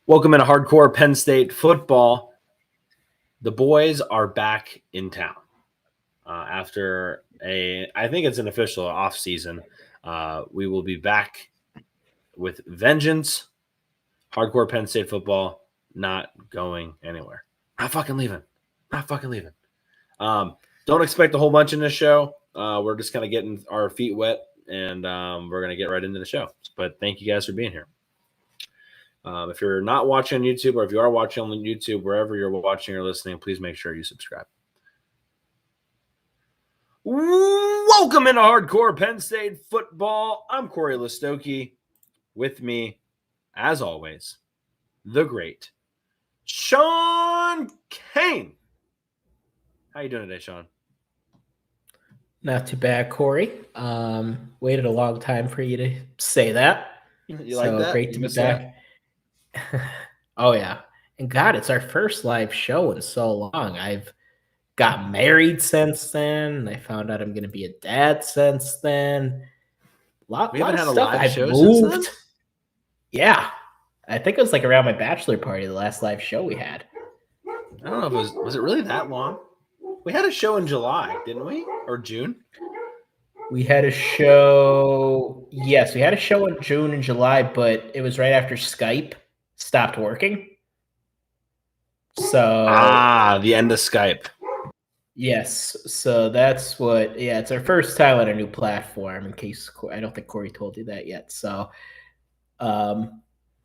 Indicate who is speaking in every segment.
Speaker 1: Welcome into Hardcore Penn State Football. The boys are back in town after I think it's an official off season. We will be back with vengeance. Hardcore Penn State Football not going anywhere. Not fucking leaving. Don't expect a whole bunch in this show. We're just kind of getting our feet wet, and we're going to get right into the show. But thank you guys for being here. If you're not watching on YouTube, or if you are watching on YouTube, wherever you're watching or listening, please make sure you subscribe. Welcome into Hardcore Penn State Football. I'm Cory Listoki. With me, as always, the great Shawn Kane. How you doing today, Shawn?
Speaker 2: Not too bad, Cory. Waited a long time for you to say that.
Speaker 1: You like that?
Speaker 2: Great to be back. Oh, yeah. And God, it's our first live show in so long. I've got married since then. I found out I'm going to be a dad since then.
Speaker 1: We haven't had a
Speaker 2: stuff.
Speaker 1: live show since then?
Speaker 2: Yeah. I think it was like around my bachelor party, the last live show we had.
Speaker 1: I don't know if was it really that long? We had a show in July, didn't we? Or June?
Speaker 2: We had a show. Yes, we had a show in June and July, but it was right after Skype stopped working. So
Speaker 1: the end of Skype.
Speaker 2: Yes, so that's what. Yeah, it's our first time on a new platform. In case I don't think Cory told you that yet. So,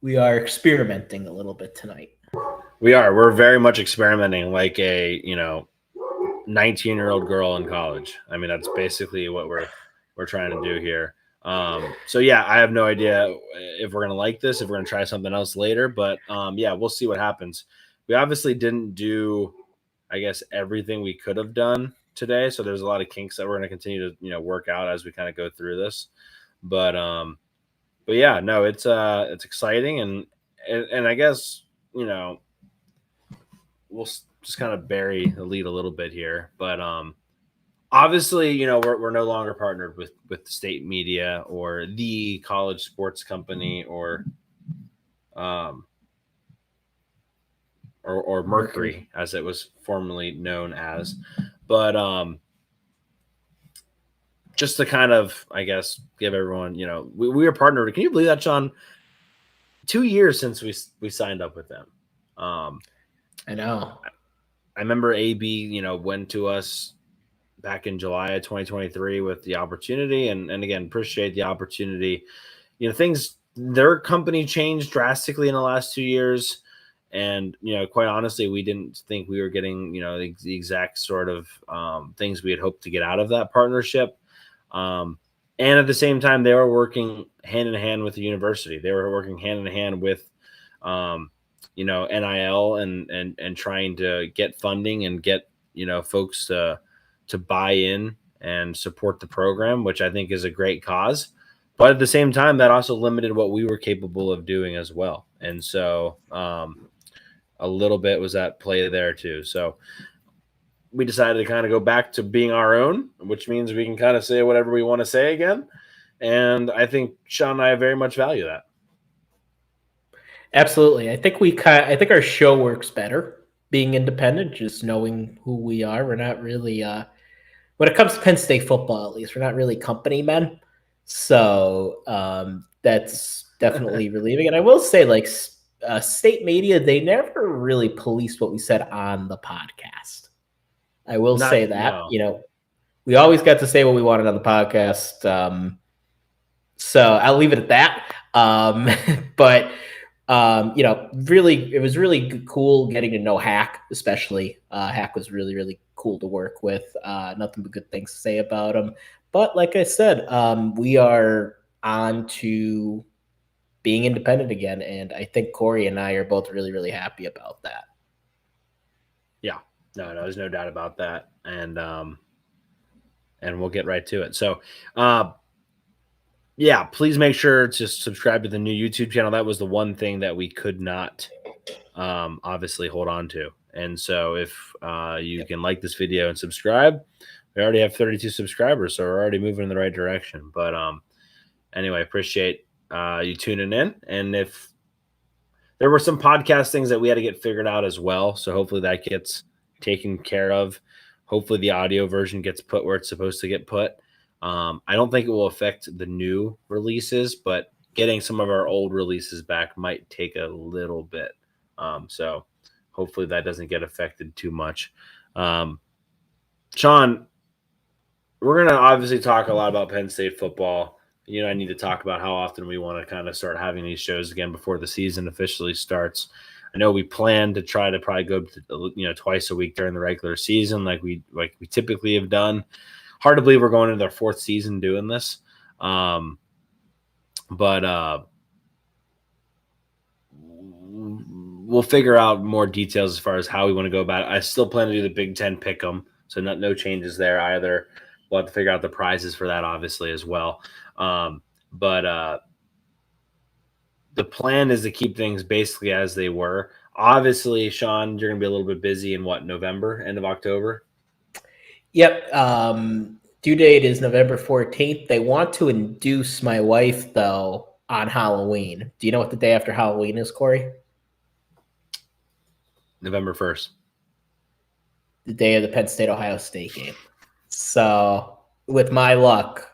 Speaker 2: we are experimenting a little bit tonight.
Speaker 1: We are. We're very much experimenting, like a 19-year-old girl in college. I mean, that's basically what we're trying to do here. So yeah, I have no idea if we're gonna like this, if we're gonna try something else later, but yeah, we'll see what happens. We obviously didn't do, I guess, everything we could have done today, so there's a lot of kinks that we're gonna continue to work out as we kind of go through this. But yeah, no, it's exciting, and I guess we'll just kind of bury the lead a little bit here, but obviously, we're no longer partnered with the state media or the college sports company or Mercury, as it was formerly known as. But just to kind of, I guess, give everyone, we were partnered. Can you believe that, Shawn? 2 years since we signed up with them.
Speaker 2: I know.
Speaker 1: I remember AB, went to us back in July of 2023 with the opportunity, and again, appreciate the opportunity. Their company changed drastically in the last 2 years, and quite honestly, we didn't think we were getting the exact sort of things we had hoped to get out of that partnership. And at the same time, they were working hand in hand with the university. They were working hand in hand with NIL and trying to get funding and get folks to buy in and support the program, which I think is a great cause. But at the same time, that also limited what we were capable of doing as well. And so a little bit was at play there too. So we decided to kind of go back to being our own, which means we can kind of say whatever we want to say again. And I think Shawn and I very much value that.
Speaker 2: Absolutely. I think our show works better being independent, just knowing who we are. We're not really when it comes to Penn State football, at least, we're not really company men. So that's definitely relieving. And I will say, like, state media, they never really policed what we said on the podcast. I will say that.
Speaker 1: No.
Speaker 2: We always got to say what we wanted on the podcast. So I'll leave it at that. But really, it was really cool getting to know Hack, especially. Hack was really, really cool to work with. Nothing but good things to say about him. But like I said, we are on to being independent again, and I think Cory and I are both really, really happy about that.
Speaker 1: Yeah, no, there's no doubt about that, and we'll get right to it. So, yeah, please make sure to subscribe to the new YouTube channel. That was the one thing that we could not obviously hold on to. And so if you can like this video and subscribe, we already have 32 subscribers, so we're already moving in the right direction. But anyway, appreciate you tuning in. And if there were some podcast things that we had to get figured out as well. So hopefully that gets taken care of. Hopefully the audio version gets put where it's supposed to get put. I don't think it will affect the new releases, but getting some of our old releases back might take a little bit. So hopefully that doesn't get affected too much. Shawn, we're going to obviously talk a lot about Penn State football. I need to talk about how often we want to kind of start having these shows again before the season officially starts. I know we plan to try to probably go to, twice a week during the regular season, like we typically have done. Hard to believe we're going into our fourth season doing this. But we'll figure out more details as far as how we want to go about it. I still plan to do the Big Ten pick'em, so no changes there either. We'll have to figure out the prizes for that, obviously, as well. But the plan is to keep things basically as they were. Obviously, Shawn, you're going to be a little bit busy in November, end of October?
Speaker 2: Yep. Due date is November 14th. They want to induce my wife, though, on Halloween. Do you know what the day after Halloween is, Corey?
Speaker 1: November 1st.
Speaker 2: The day of the Penn State-Ohio State game. So, with my luck,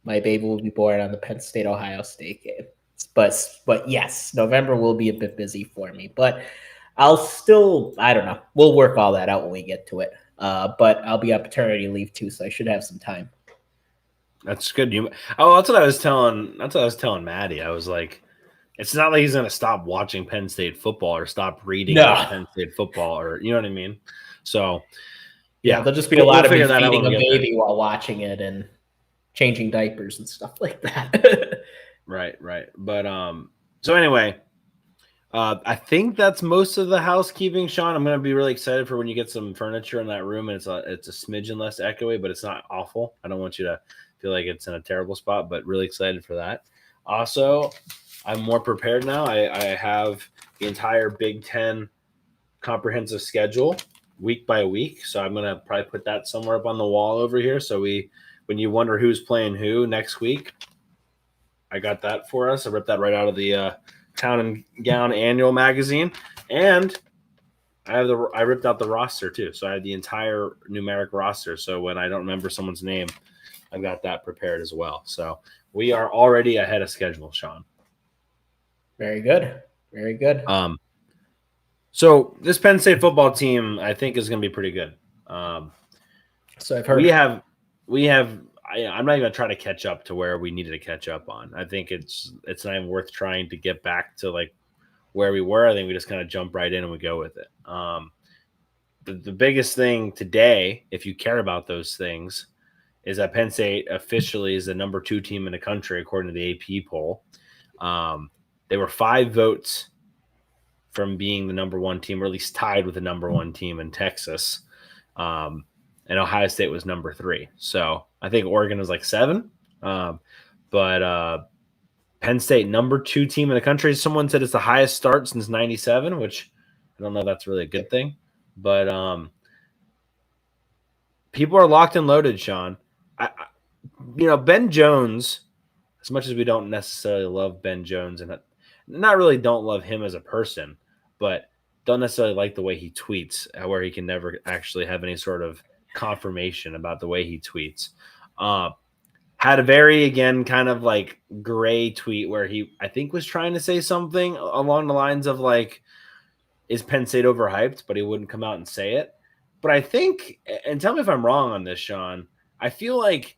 Speaker 2: my baby will be born on the Penn State-Ohio State game. But yes, November will be a bit busy for me. But I'll still, I don't know. We'll work all that out when we get to it. But I'll be on paternity leave too, so I should have some time.
Speaker 1: That's good. That's what I was telling Maddie. I was like, it's not like he's going to stop watching Penn State football or stop reading about Penn State football, or you know what I mean. So yeah,
Speaker 2: there'll just be a lot of me feeding a baby while watching it and changing diapers and stuff like that.
Speaker 1: Right. But so anyway, I think that's most of the housekeeping, Shawn. I'm going to be really excited for when you get some furniture in that room, and it's a smidgen less echoey, but it's not awful. I don't want you to feel like it's in a terrible spot, but really excited for that. Also, I'm more prepared now. I have the entire Big Ten comprehensive schedule week by week, so I'm going to probably put that somewhere up on the wall over here. So when you wonder who's playing who next week, I got that for us. I ripped that right out of the Town and Gown annual magazine, and I ripped out the roster too. So I have the entire numeric roster. So when I don't remember someone's name, I've got that prepared as well. So we are already ahead of schedule, Shawn.
Speaker 2: Very good.
Speaker 1: So this Penn State football team, I think, is going to be pretty good.
Speaker 2: So I've heard
Speaker 1: we have. I'm not even going to try to catch up to where we needed to catch up on. I think it's not even worth trying to get back to like where we were. I think we just kind of jump right in and we go with it. The biggest thing today, if you care about those things, is that Penn State officially is the number 2 team in the country according to the AP poll. They were 5 votes from being the number 1 team, or at least tied with the number 1 team in Texas. And Ohio State was number 3. So I think Oregon was like 7. But Penn State, number 2 team in the country. Someone said it's the highest start since 97, which I don't know if that's really a good thing. But people are locked and loaded, Shawn. Ben Jones, as much as we don't necessarily love Ben Jones, and not really don't love him as a person, but don't necessarily like the way he tweets, where he can never actually have any sort of confirmation about the way he tweets. Had a very, again, kind of like gray tweet where he, I think, was trying to say something along the lines of like, is Penn State overhyped? But he wouldn't come out and say it. But I think, and tell me if I'm wrong on this, Shawn, I feel like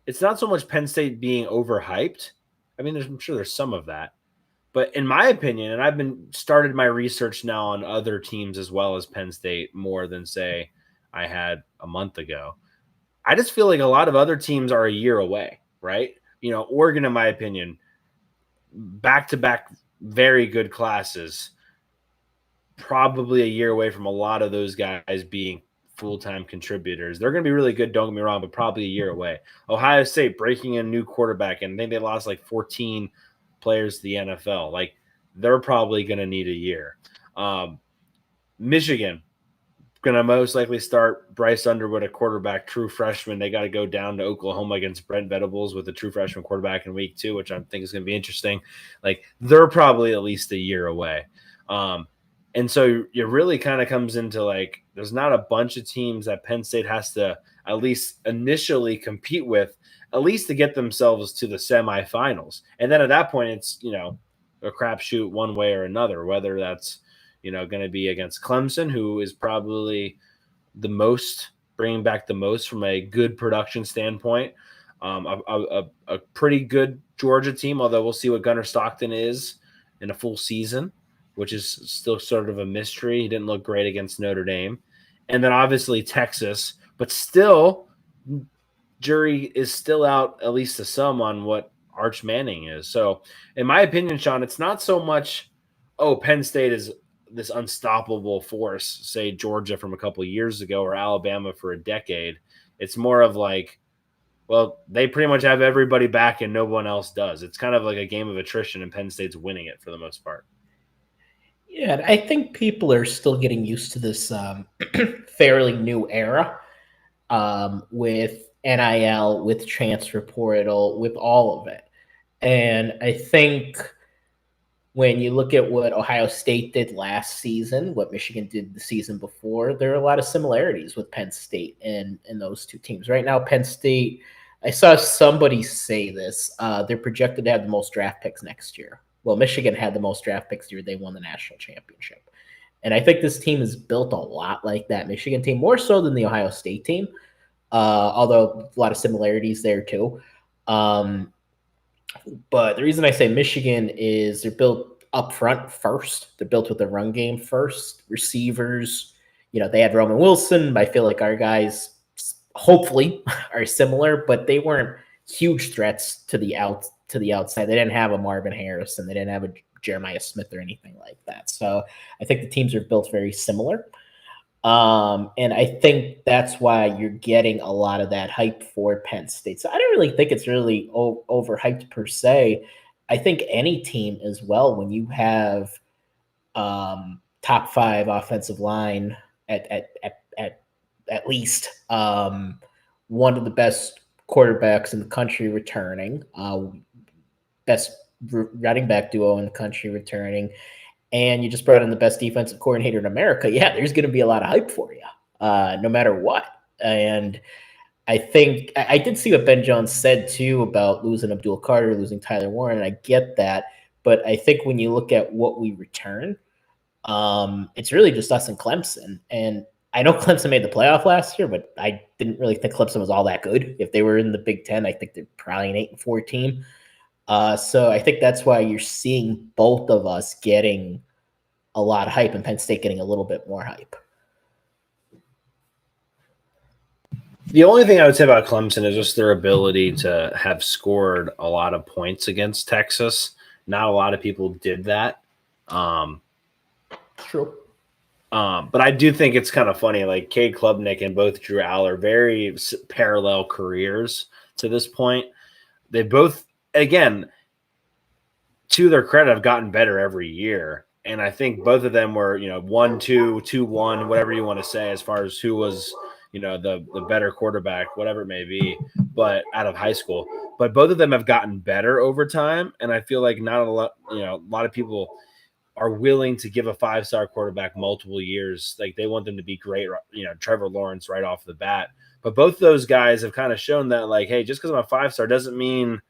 Speaker 1: it's not so much Penn State being overhyped. I mean, I'm sure there's some of that. But in my opinion, and I've started my research now on other teams as well as Penn State more than, say, I had a month ago. I just feel like a lot of other teams are a year away, right? Oregon, in my opinion, back-to-back very good classes, probably a year away from a lot of those guys being full-time contributors. They're going to be really good, don't get me wrong, but probably a year away. Ohio State breaking in a new quarterback, and I think they lost like 14 players to the NFL. Like, they're probably going to need a year. Michigan, going to most likely start Bryce Underwood, a quarterback, true freshman. They got to go down to Oklahoma against Brent Venables with a true freshman quarterback in week 2, which I think is going to be interesting. Like, they're probably at least a year away. And so it really kind of comes into like there's not a bunch of teams that Penn State has to at least initially compete with, at least to get themselves to the semifinals. And then at that point, it's, a crapshoot one way or another, whether that's, going to be against Clemson, who is probably bringing back the most from a good production standpoint. A pretty good Georgia team, although we'll see what Gunnar Stockton is in a full season, which is still sort of a mystery. He didn't look great against Notre Dame. And then obviously Texas, but still, jury is still out, at least to some, on what Arch Manning is. So in my opinion, Shawn, it's not so much, Penn State is this unstoppable force, say Georgia from a couple of years ago or Alabama for a decade. It's more of like, well, they pretty much have everybody back and no one else does. It's kind of like a game of attrition, and Penn State's winning it for the most part.
Speaker 2: Yeah, I think people are still getting used to this fairly new era with NIL, with transfer portal, with all of it. And I think when you look at what Ohio State did last season, what Michigan did the season before, there are a lot of similarities with Penn State and those two teams. Right now, Penn State, I saw somebody say this, they're projected to have the most draft picks next year. Well, Michigan had the most draft picks the year they won the national championship. And I think this team is built a lot like that Michigan team, more so than the Ohio State team, although a lot of similarities there too. But the reason I say Michigan is they're built up front first. They're built with the run game first. Receivers, they had Roman Wilson. I feel like our guys hopefully are similar, but they weren't huge threats to the outside. They didn't have a Marvin Harrison. They didn't have a Jeremiah Smith or anything like that. So I think the teams are built very similar. And I think that's why you're getting a lot of that hype for Penn State. So I don't really think it's really overhyped per se. I think any team as well, when you have top 5 offensive line at least one of the best quarterbacks in the country returning, best running back duo in the country returning, and you just brought in the best defensive coordinator in America, there's going to be a lot of hype for you, no matter what. And I think I did see what Ben Jones said, too, about losing Abdul Carter, losing Tyler Warren, and I get that. But I think when you look at what we return, it's really just us and Clemson. And I know Clemson made the playoff last year, but I didn't really think Clemson was all that good. If they were in the Big Ten, I think they're probably an 8-4 team. So I think that's why you're seeing both of us getting a lot of hype and Penn State getting a little bit more hype.
Speaker 1: The only thing I would say about Clemson is just their ability to have scored a lot of points against Texas. Not a lot of people did that.
Speaker 2: True.
Speaker 1: But I do think it's kind of funny, like Cade Klubnik and both Drew Allar, very parallel careers to this point. They both, again, to their credit, have gotten better every year. And I think both of them were, 1-2, 2-1, whatever you want to say, as far as who was, the better quarterback, whatever it may be, but out of high school. But both of them have gotten better over time. And I feel like not a lot of people are willing to give a 5-star quarterback multiple years. Like they want them to be great, Trevor Lawrence right off the bat. But both those guys have kind of shown that, like, hey, just because I'm a 5-star doesn't mean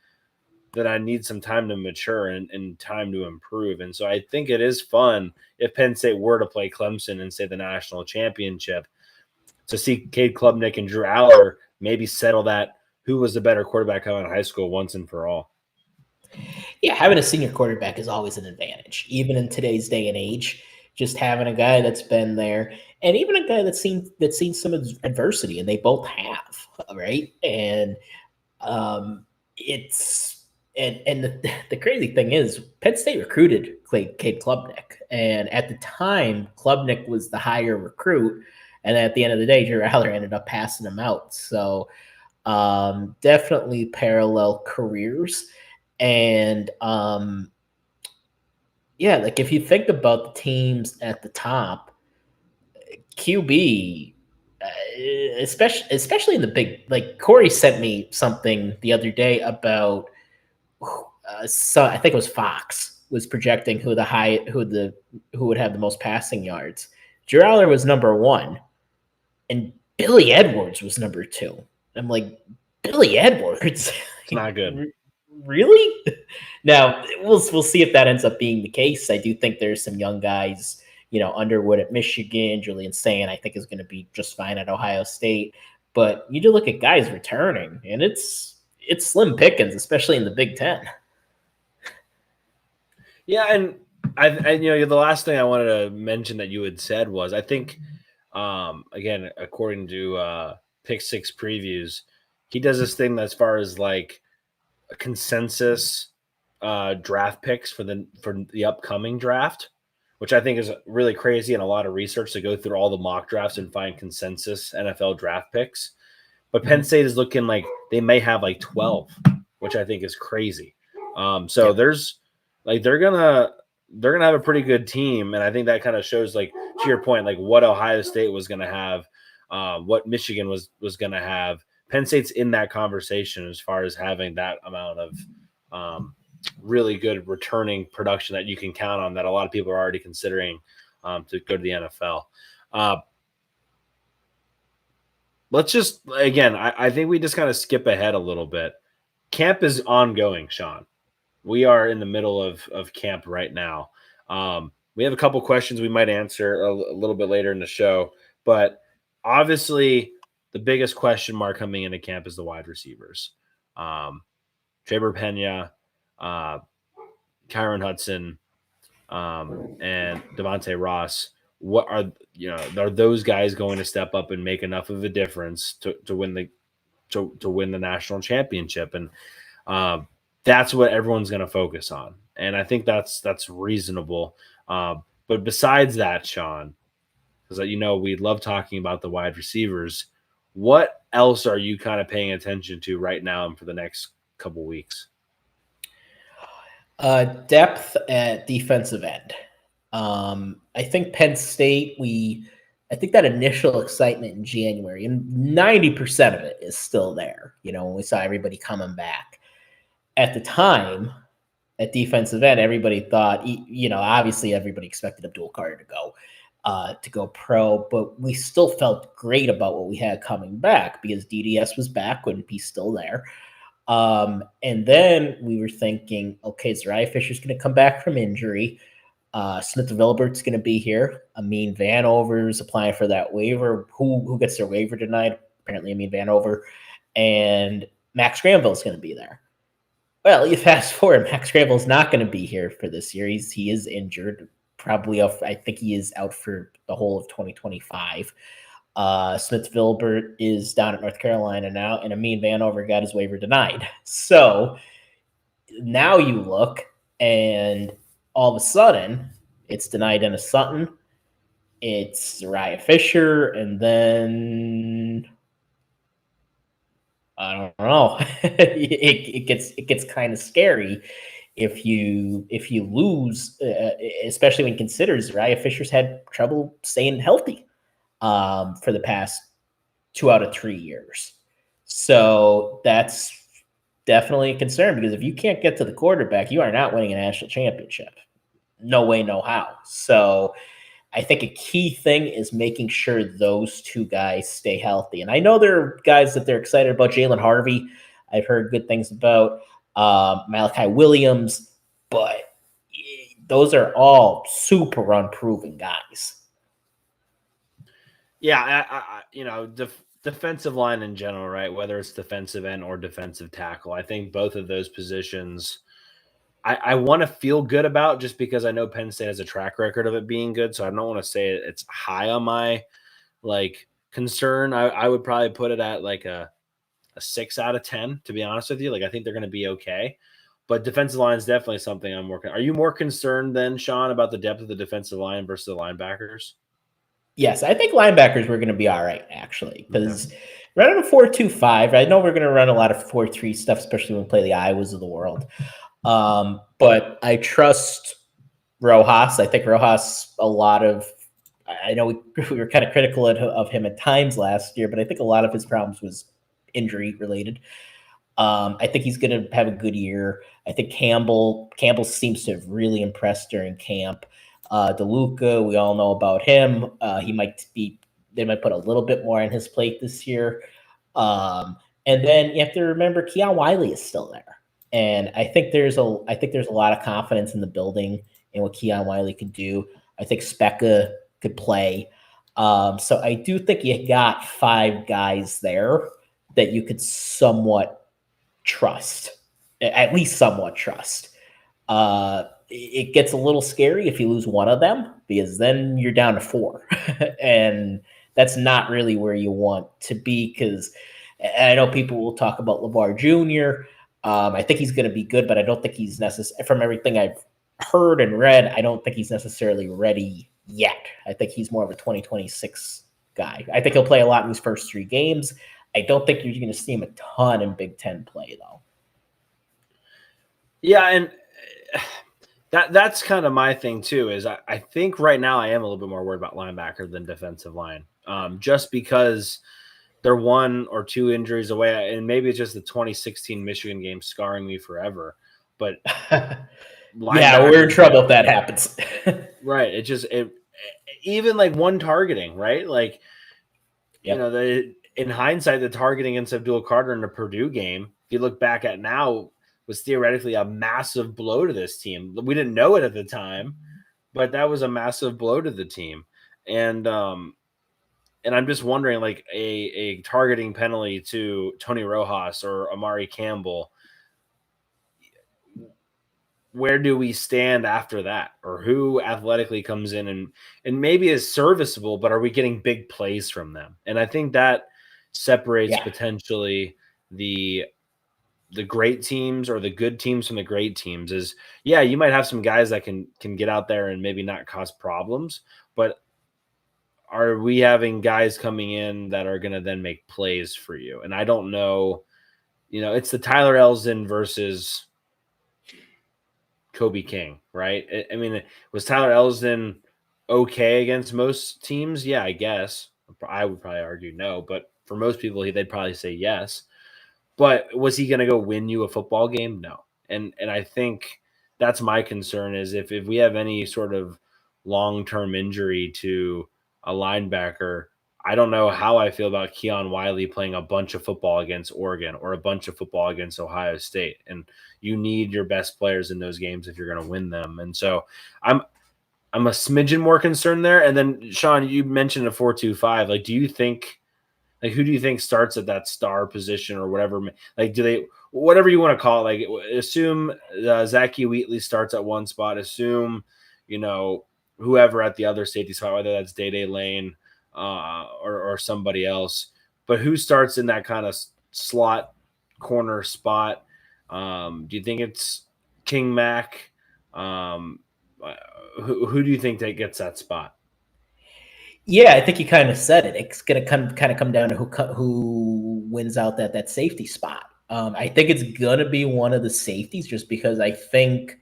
Speaker 1: that I need some time to mature and time to improve. And so I think it is fun if Penn State were to play Clemson in, say, the national championship, to see Cade Klubnik and Drew Allar maybe settle that who was the better quarterback coming out of high school once and for all.
Speaker 2: Yeah, having a senior quarterback is always an advantage, even in today's day and age. Just having a guy that's been there, and even a guy that's seen some adversity, and they both have, right? And the crazy thing is, Penn State recruited Cade Klubnik, and at the time, Klubnik was the higher recruit, and at the end of the day, Drew Allar ended up passing him out. So definitely parallel careers. And like if you think about the teams at the top, QB, especially in the big, like Cory sent me something the other day about, so I think it was Fox was projecting who would have the most passing yards. Drew Allar was number 1, and Billy Edwards was number 2. I'm like, Billy Edwards?
Speaker 1: It's not good.
Speaker 2: Really? Now we'll see if that ends up being the case. I do think there's some young guys, Underwood at Michigan, Julian Sayin, I think is going to be just fine at Ohio State. But you do look at guys returning, and it's slim pickings, especially in the Big Ten.
Speaker 1: Yeah, and I the last thing I wanted to mention that you had said was I think, again, according to Pick Six previews, he does this thing as far as like a consensus draft picks for the upcoming draft, which I think is really crazy and a lot of research to go through all the mock drafts and find consensus NFL draft picks. But Penn State is looking like they may have like 12, which I think is crazy. So there's like they're gonna have a pretty good team, and I think that kind of shows, like, to your point, like what Ohio State was gonna have, what Michigan was gonna have. Penn State's in that conversation as far as having that amount of really good returning production that you can count on, that a lot of people are already considering to go to the NFL. Let's just, again, I think we just kind of skip ahead a little bit. Camp is ongoing, Shawn. We are in the middle of camp right now. We have a couple questions we might answer a little bit later in the show, but obviously the biggest question mark coming into camp is the wide receivers. Trebor Pena, Kyron Hudson, and Devonte Ross. What are those guys going to step up and make enough of a difference to win the national championship? And that's what everyone's going to focus on. And I think that's reasonable. But besides that, Shawn, because we love talking about the wide receivers, what else are you kind of paying attention to right now and for the next couple weeks?
Speaker 2: Depth at defensive end. I think Penn State, I think that initial excitement in January, and 90% of it is still there, when we saw everybody coming back. At the time, at defensive end, everybody thought, obviously everybody expected Abdul Carter to go pro, but we still felt great about what we had coming back because DDS was back, wouldn't be still there. And then we were thinking, okay, Zariah Fisher's going to come back from injury. Smith Vilbert's going to be here. Amin Vanover's applying for that waiver. Who gets their waiver tonight? Apparently Amin Vanover. And Max Granville's going to be there. Well, you fast forward, Max Granville's not going to be here for this year. He is injured. Probably, I think he is out for the whole of 2025. Smith Vilbert is down at North Carolina now, and Amin Vanover got his waiver denied. So now you look, and all of a sudden, it's denied Dennis Sutton, it's Zariah Fisher, and then I don't know. it gets kind of scary if you lose, especially when you consider Zariah Fisher's had trouble staying healthy for the past 2 out of 3 years. So that's definitely a concern because if you can't get to the quarterback, you are not winning a national championship. No way, no how. So I think a key thing is making sure those two guys stay healthy. And I know there are guys that they're excited about. Jalen Harvey, I've heard good things about. Malachi Williams, but those are all super unproven guys.
Speaker 1: Yeah, defensive line in general, right? Whether it's defensive end or defensive tackle, I think both of those positions I want to feel good about just because I know Penn State has a track record of it being good. So I don't want to say it's high on my concern. I would probably put it at like a 6 out of 10, to be honest with you. Like, I think they're going to be okay. But defensive line is definitely something I'm working. Are you more concerned than Shawn about the depth of the defensive line versus the linebackers?
Speaker 2: Yes, I think linebackers were going to be all right, actually, because running a 4-2-5, I know we're going to run a lot of 4-3 stuff, especially when we play the Iowas of the world. But I trust Rojas. I think Rojas, I know we were kind of critical of him at times last year, but I think a lot of his problems was injury related. I think he's going to have a good year. I think Campbell seems to have really impressed during camp. DeLuca, we all know about him. They might put a little bit more on his plate this year. And then you have to remember Keon Wiley is still there. And I think there's a lot of confidence in the building and what Keon Wiley could do. I think Specca could play. So I do think you got 5 guys there that you could somewhat trust, at least somewhat trust. It gets a little scary if you lose one of them, because then you're down to 4. And that's not really where you want to be, because I know people will talk about LeVar Jr. I think he's going to be good, but I don't think he's necessary. From everything I've heard and read, I don't think he's necessarily ready yet. I think he's more of a 2026 guy. I think he'll play a lot in these first 3 games. I don't think you're going to see him a ton in Big Ten play, though.
Speaker 1: Yeah, and that's kind of my thing too. Is I think right now I am a little bit more worried about linebacker than defensive line, just because they're 1 or 2 injuries away, and maybe it's just the 2016 Michigan game scarring me forever. But
Speaker 2: yeah, we're in trouble if that happens.
Speaker 1: Right. It even like 1 targeting, right? Like, yep. In hindsight, the targeting against Abdul Carter in the Purdue game, if you look back at now, was theoretically a massive blow to this team. We didn't know it at the time, but that was a massive blow to the team. And I'm just wondering, like a targeting penalty to Tony Rojas or Amari Campbell, where do we stand after that? Or who athletically comes in and maybe is serviceable, but are we getting big plays from them? And I think that separates potentially the great teams or the good teams from the great teams. Is, yeah, you might have some guys that can get out there and maybe not cause problems, but are we having guys coming in that are going to then make plays for you? And I don't know, it's the Tyler Elsdon versus Kobe King, right? I mean, was Tyler Elsdon okay against most teams? Yeah, I guess. I would probably argue no, but for most people, they'd probably say yes. But was he going to go win you a football game? No. And I think that's my concern, is if we have any sort of long-term injury to a linebacker, I don't know how I feel about Keon Wiley playing a bunch of football against Oregon or a bunch of football against Ohio State. And you need your best players in those games if you're going to win them. And so I'm a smidgen more concerned there. And then, Shawn, you mentioned a 4-2-5. Like, do you think, like, who do you think starts at that star position or whatever? Like, do they, whatever you want to call it, like, assume Zakee Wheatley starts at one spot, assume, whoever at the other safety spot, whether that's Day Lane or somebody else, but who starts in that kind of slot corner spot? Do you think it's King Mac? Who do you think that gets that spot?
Speaker 2: Yeah, I think you kind of said it. It's going to come down to who wins out that safety spot. I think it's going to be one of the safeties, just because I think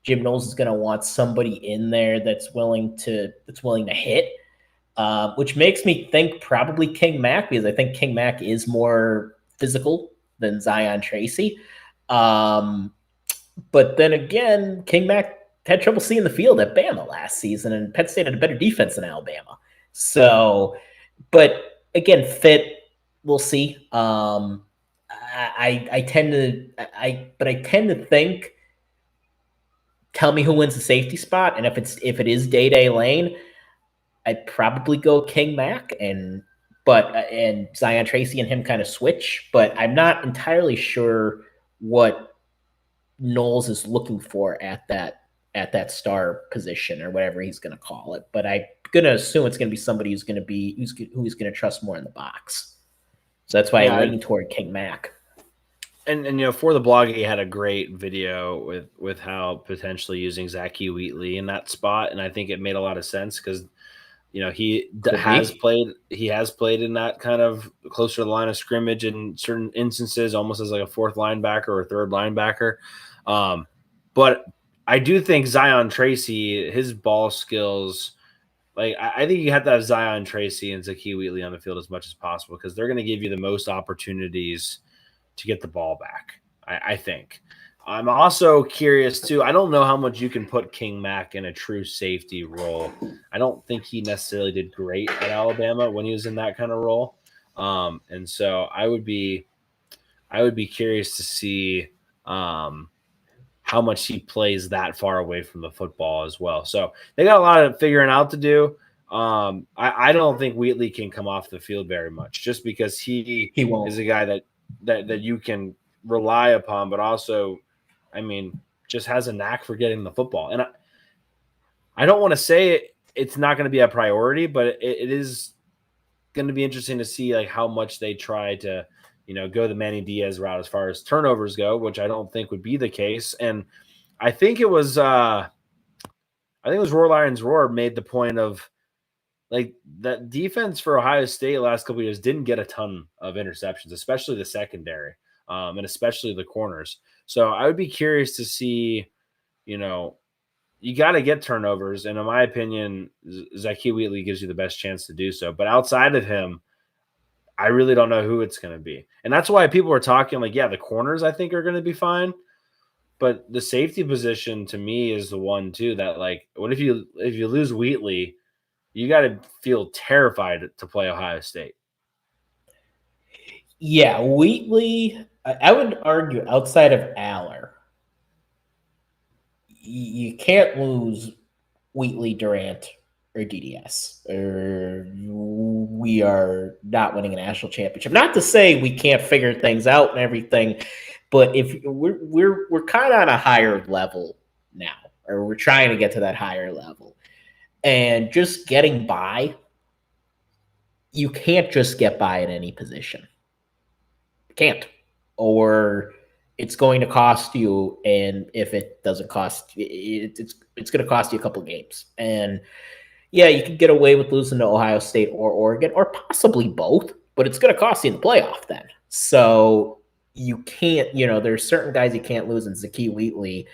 Speaker 2: Jim Knowles is going to want somebody in there that's willing to hit, which makes me think probably King Mac, because I think King Mac is more physical than Zion Tracy. But then again, King Mac had trouble seeing the field at Bama last season, and Penn State had a better defense than Alabama. So, but again, fit, we'll see. I tend to think, tell me who wins the safety spot, and if it is Day Lane, I'd probably go King Mac and Zion Tracy and him kind of switch, but I'm not entirely sure what Knowles is looking for at that star position or whatever he's going to call it. But I'm going to assume it's going to be somebody who's going to trust more in the box. So that's why I lean toward King Mac.
Speaker 1: And for the blog, he had a great video with how potentially using Zakee Wheatley in that spot, and I think it made a lot of sense because he has played in that kind of closer to the line of scrimmage in certain instances, almost as like a 4th linebacker or 3rd linebacker. But I do think Zion Tracy, his ball skills, like I think you have to have Zion Tracy and Zakee Wheatley on the field as much as possible, because they're going to give you the most opportunities to get the ball back. I think. I'm also curious too. I don't know how much you can put King Mack in a true safety role. I don't think he necessarily did great at Alabama when he was in that kind of role. And so I would be curious to see how much he plays that far away from the football as well. So they got a lot of figuring out to do. I don't think Wheatley can come off the field very much, just because he
Speaker 2: won't.
Speaker 1: is a guy that you can rely upon, but also, I mean, just has a knack for getting the football. And I don't want to say it's not going to be a priority, but it is going to be interesting to see like how much they try to, go the Manny Diaz route as far as turnovers go, which I don't think would be the case. And I think it was Roar Lions Roar made the point of, like, that defense for Ohio State last couple of years didn't get a ton of interceptions, especially the secondary, and especially the corners. So I would be curious to see, you got to get turnovers. And in my opinion, Zakee Wheatley gives you the best chance to do so. But outside of him, I really don't know who it's going to be. And that's why people are talking like, yeah, the corners I think are going to be fine. But the safety position to me is the one too that, like, what if you lose Wheatley, you got to feel terrified to play Ohio State.
Speaker 2: Yeah, Wheatley, I would argue outside of Allar, you can't lose Wheatley, Durant, or DDS, or we are not winning a national championship. Not to say we can't figure things out and everything, but if we're kind of on a higher level now, or we're trying to get to that higher level, and just getting by, you can't just get by in any position. You can't, or it's going to cost you. And if it doesn't cost, it's going to cost you a couple of games. And yeah, you can get away with losing to Ohio State or Oregon, or possibly both, but it's going to cost you in the playoff then. So you can't, there's certain guys you can't lose, and Zakee Wheatley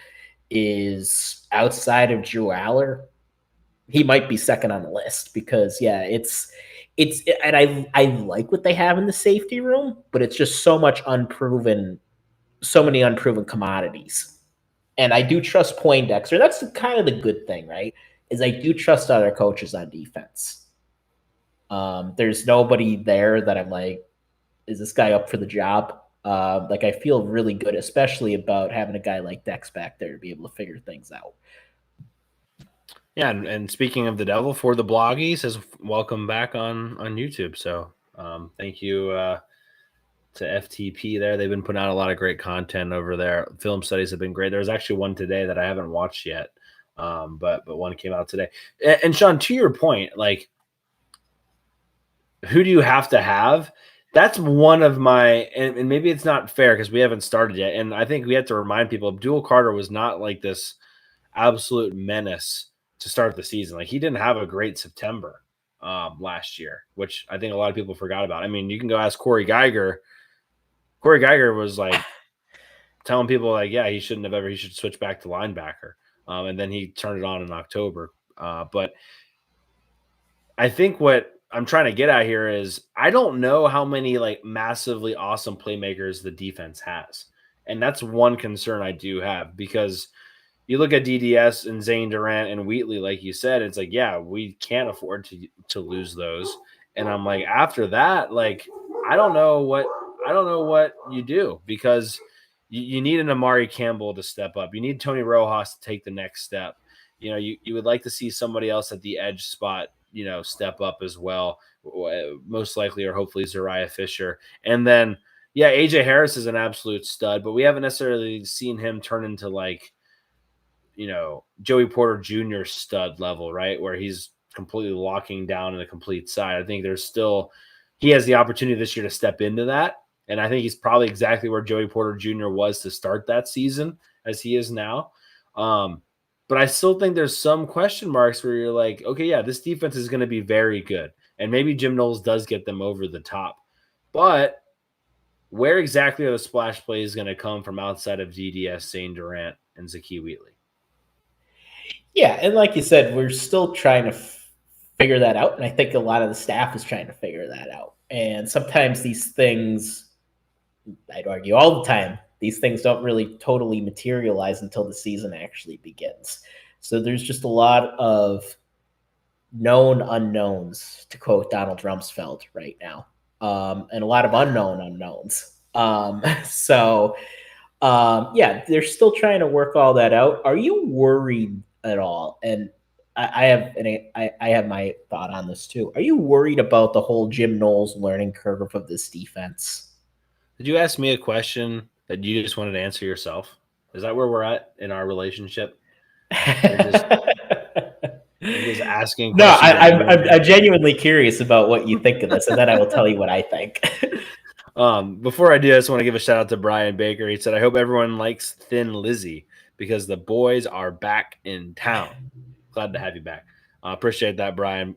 Speaker 2: is, outside of Drew Allar, he might be second on the list, because yeah, it's and I like what they have in the safety room, but it's just so many unproven commodities. And I do trust Poindexter. That's kind of the good thing, right? Is I do trust other coaches on defense. There's nobody there that I'm like, is this guy up for the job? Like, I feel really good, especially about having a guy like Dex back there to be able to figure things out.
Speaker 1: Yeah, and speaking of the devil, For the Bloggy says welcome back on YouTube. So thank you to FTP there. They've been putting out a lot of great content over there. Film studies have been great. There's actually one today that I haven't watched yet, but one came out today. And Shawn, to your point, like, who do you have to have? That's one of my, and maybe it's not fair because we haven't started yet. And I think we have to remind people, Abdul Carter was not like this absolute menace to start the season. Like, he didn't have a great September last year, which I think a lot of people forgot about. I mean, you can go ask Corey Geiger. Corey Geiger was like telling people like, yeah, he should switch back to linebacker. And then he turned it on in October. But I think what I'm trying to get at here is, I don't know how many like massively awesome playmakers the defense has. And that's one concern I do have, because you look at DDS and Zane Durant and Wheatley, like you said, it's like, yeah, we can't afford to lose those. And I'm like, after that, like, I don't know what you do, because you need an Amari Campbell to step up. You need Tony Rojas to take the next step. You would like to see somebody else at the edge spot, step up as well, most likely, or hopefully Zariah Fisher. And then, yeah, AJ Harris is an absolute stud, but we haven't necessarily seen him turn into like, Joey Porter Jr. stud level, right? Where he's completely locking down in a complete side. I think he has the opportunity this year to step into that. And I think he's probably exactly where Joey Porter Jr. was to start that season as he is now. But I still think there's some question marks where you're like, okay, yeah, this defense is going to be very good. And maybe Jim Knowles does get them over the top. But where exactly are the splash plays going to come from outside of DDS, Zane Durant, and Zakee Wheatley?
Speaker 2: Yeah, and like you said, we're still trying to figure that out, and I think a lot of the staff is trying to figure that out. And sometimes these things I'd argue all the time, these things don't really totally materialize until the season actually begins. So there's just a lot of known unknowns, to quote Donald Rumsfeld right now, and a lot of unknown unknowns. Yeah, they're still trying to work all that out. Are you worried at all? And I have my thought on this too. Are you worried about the whole Jim Knowles learning curve of this defense?
Speaker 1: Did you ask me a question that you just wanted to answer yourself? Is that where we're at in our relationship? You're just asking.
Speaker 2: No, I'm genuinely curious about what you think of this, and then I will tell you what I think.
Speaker 1: Before I do, I just want to give a shout out to Brian Baker. He said, "I hope everyone likes Thin Lizzy because the boys are back in town." Glad to have you back. Appreciate that, Brian.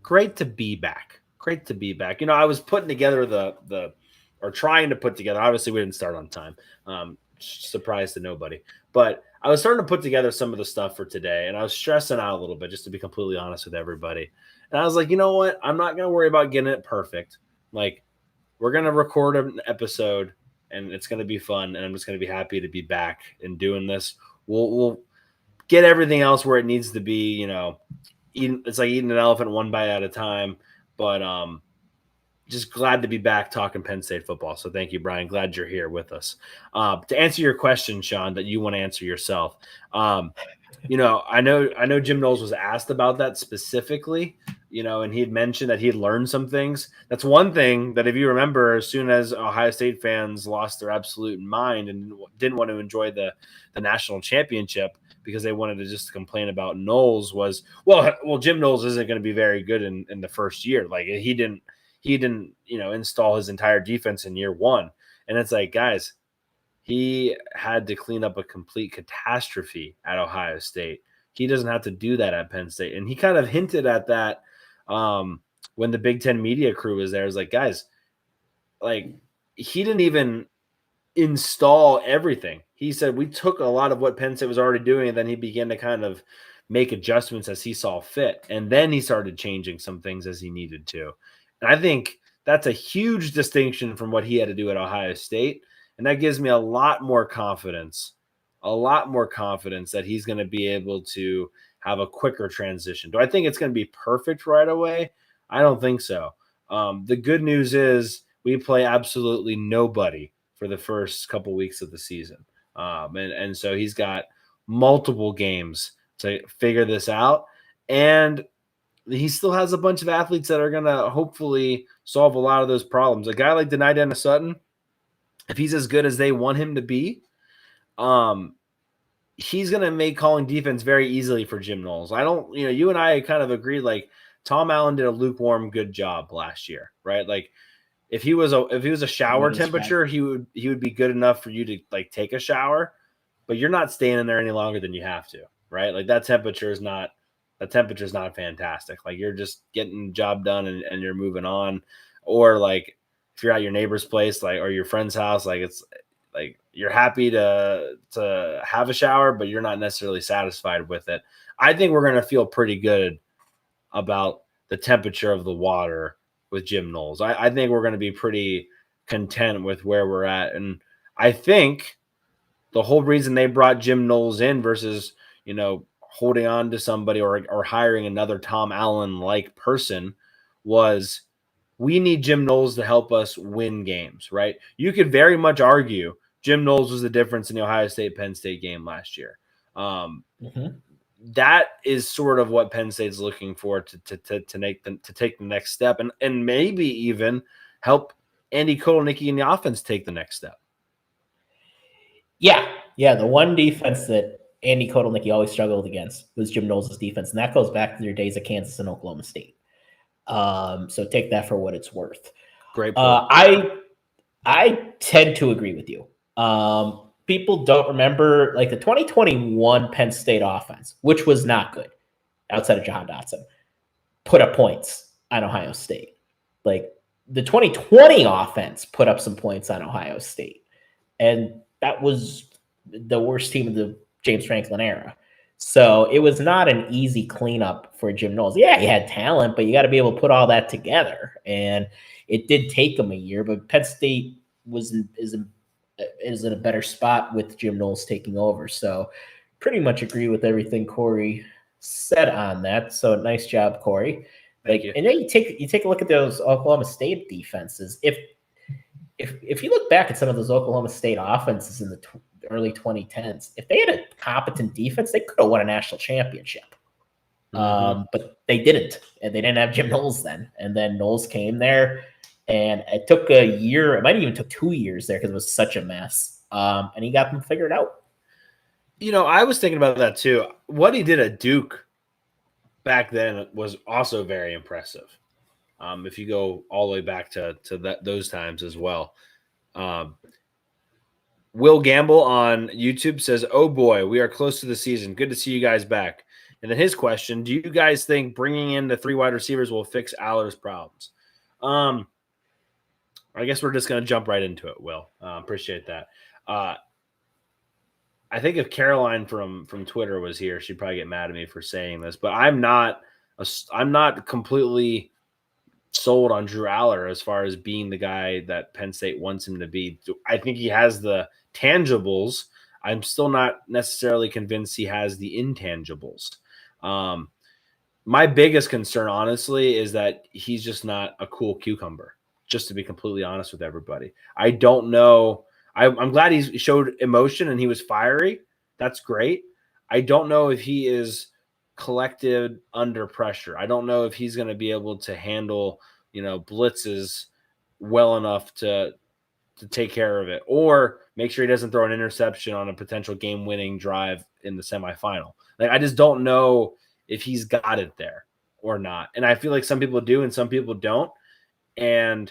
Speaker 1: Great to be back. Great to be back. I was putting together trying to put together. Obviously, we didn't start on time. Surprise to nobody. But I was starting to put together some of the stuff for today, and I was stressing out a little bit, just to be completely honest with everybody. And I was like, you know what? I'm not going to worry about getting it perfect. Like, we're going to record an episode, and it's going to be fun, and I'm just going to be happy to be back and doing this. We'll get everything else where it needs to be. It's like eating an elephant one bite at a time. But just glad to be back talking Penn State football. So thank you, Brian. Glad you're here with us. To answer your question, Shawn, that you want to answer yourself, I know Jim Knowles was asked about that specifically, and he had mentioned that he had learned some things. That's one thing that, if you remember, as soon as Ohio State fans lost their absolute mind and didn't want to enjoy the national championship because they wanted to just complain about Knowles, was, well, Jim Knowles isn't going to be very good in the first year. Like, he didn't, install his entire defense in year one. And it's like, guys, he had to clean up a complete catastrophe at Ohio State. He doesn't have to do that at Penn State. And he kind of hinted at that when the Big Ten media crew was there. It's like, guys, like, he didn't even install everything. He said we took a lot of what Penn State was already doing, and then he began to kind of make adjustments as he saw fit. And then he started changing some things as he needed to. And I think that's a huge distinction from what he had to do at Ohio State. And that gives me a lot more confidence that he's going to be able to have a quicker transition. Do I think it's going to be perfect right away? I don't think so. The good news is we play absolutely nobody for the first couple weeks of the season. And so he's got multiple games to figure this out. And he still has a bunch of athletes that are going to hopefully solve a lot of those problems. A guy like Denai Sutton, if he's as good as they want him to be, he's going to make calling defense very easily for Jim Knowles. You and I kind of agreed, like, Tom Allen did a lukewarm good job last year, right? Like, if he was a shower temperature, he would be good enough for you to, like, take a shower, but you're not staying in there any longer than you have to, right? Like, that temperature is not fantastic. Like, you're just getting the job done and you're moving on. Or, like, if you're at your neighbor's place, like, or your friend's house, like, it's like you're happy to have a shower, but you're not necessarily satisfied with it. I think we're going to feel pretty good about the temperature of the water with Jim Knowles. I think we're going to be pretty content with where we're at. And I think the whole reason they brought Jim Knowles in versus, holding on to somebody or hiring another Tom Allen-like person was, we need Jim Knowles to help us win games, right? You could very much argue Jim Knowles was the difference in the Ohio State-Penn State game last year. That is sort of what Penn State's looking for to take the next step and maybe even help Andy Kotelnicki and the offense take the next step.
Speaker 2: Yeah. The one defense that Andy Kotelnicki always struggled against was Jim Knowles' defense, and that goes back to their days at Kansas and Oklahoma State. So take that for what it's worth.
Speaker 1: Great point.
Speaker 2: I tend to agree with you. People don't remember, like, the 2021 Penn State offense, which was not good outside of Jahan Dotson, put up points on Ohio State. Like, the 2020 offense put up some points on Ohio State, and that was the worst team of the James Franklin era. So it was not an easy cleanup for Jim Knowles. Yeah, he had talent, but you got to be able to put all that together. And it did take him a year, but Penn State is in a better spot with Jim Knowles taking over. So pretty much agree with everything Cory said on that. So nice job, Cory.
Speaker 1: Thank you.
Speaker 2: And then you take a look at those Oklahoma State defenses. If you look back at some of those Oklahoma State offenses in the early 2010s, if they had a competent defense, they could have won a national championship. But they didn't, and they didn't have Jim Knowles then. And then Knowles came there, and it took a year. It might have even took 2 years there because it was such a mess. And he got them figured out.
Speaker 1: I was thinking about that too. What he did at Duke back then was also very impressive. If you go all the way back to those times as well. Will Gamble on YouTube says, "Oh boy, we are close to the season. Good to see you guys back." And then his question: do you guys think bringing in the 3 wide receivers will fix Allar's problems? I guess we're just going to jump right into it, Will. Appreciate that. I think if Caroline from Twitter was here, she'd probably get mad at me for saying this, but I'm not completely sold on Drew Allar as far as being the guy that Penn State wants him to be. I think he has the tangibles. I'm still not necessarily convinced he has the intangibles. My biggest concern, honestly, is that he's just not a cool cucumber, just to be completely honest with everybody. I don't know. I'm glad he showed emotion and he was fiery. That's great. I don't know if he is collected under pressure. I don't know if he's going to be able to handle, blitzes well enough to take care of it, or make sure he doesn't throw an interception on a potential game-winning drive in the semifinal. I just don't know if he's got it there or not. And I feel like some people do and some people don't. And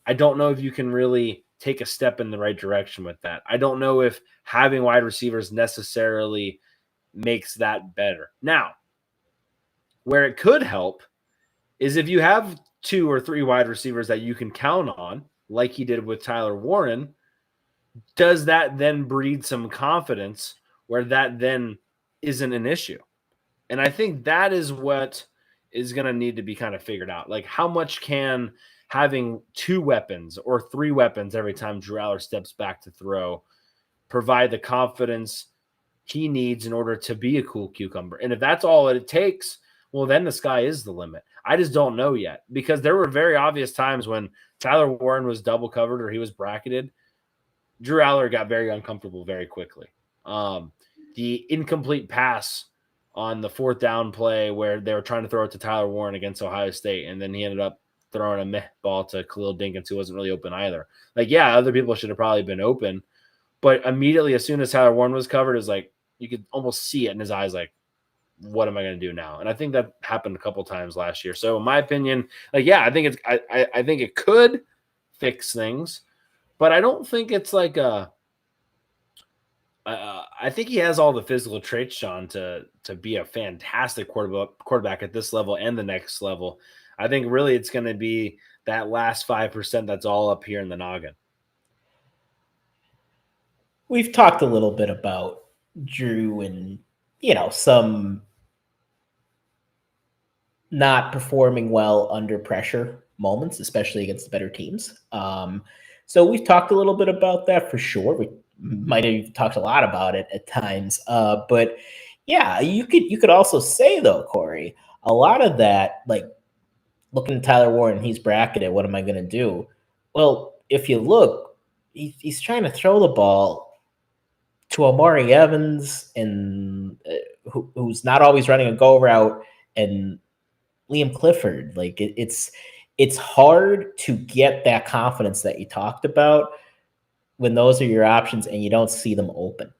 Speaker 1: I don't know if you can really take a step in the right direction with that. I don't know if having wide receivers necessarily makes that better. Now, where it could help is if you have 2 or 3 wide receivers that you can count on, like he did with Tyler Warren, does that then breed some confidence where that then isn't an issue? And I think that is what is going to need to be kind of figured out. How much can having 2 weapons or 3 weapons every time Drew Allar steps back to throw provide the confidence he needs in order to be a cool cucumber? And if that's all it takes, well, then the sky is the limit. I just don't know yet, because there were very obvious times when Tyler Warren was double covered or he was bracketed. Drew Allar got very uncomfortable very quickly. The incomplete pass on the 4th down play where they were trying to throw it to Tyler Warren against Ohio State, and then he ended up throwing a meh ball to Khalil Dinkins, who wasn't really open either. Other people should have probably been open, but immediately as soon as Tyler Warren was covered, it was you could almost see it in his eyes, what am I going to do now? And I think that happened a couple times last year. So in my opinion, I think I think it could fix things, but I don't think it's I think he has all the physical traits, Shawn, to be a fantastic quarterback at this level and the next level. I think really it's going to be that last 5% that's all up here in the noggin.
Speaker 2: We've talked a little bit about Drew and, some not performing well under pressure moments, especially against the better teams. So we've talked a little bit about that for sure. We might have talked a lot about it at times. But yeah, you could also say though, Cory, a lot of that, looking at Tyler Warren, he's bracketed. What am I going to do? Well, if you look, he's trying to throw the ball to Amari Evans, and who's not always running a go route, and Liam Clifford. It's hard to get that confidence that you talked about when those are your options and you don't see them open.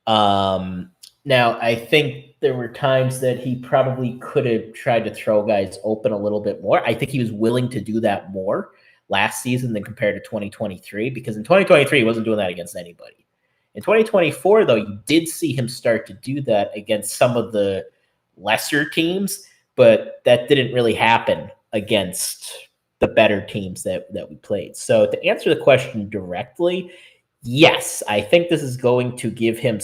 Speaker 2: Now, I think there were times that he probably could have tried to throw guys open a little bit more. I think he was willing to do that more last season than compared to 2023, because in 2023, he wasn't doing that against anybody. In 2024, though, you did see him start to do that against some of the lesser teams, but that didn't really happen against the better teams that we played. So to answer the question directly, yes, I think this is going to give him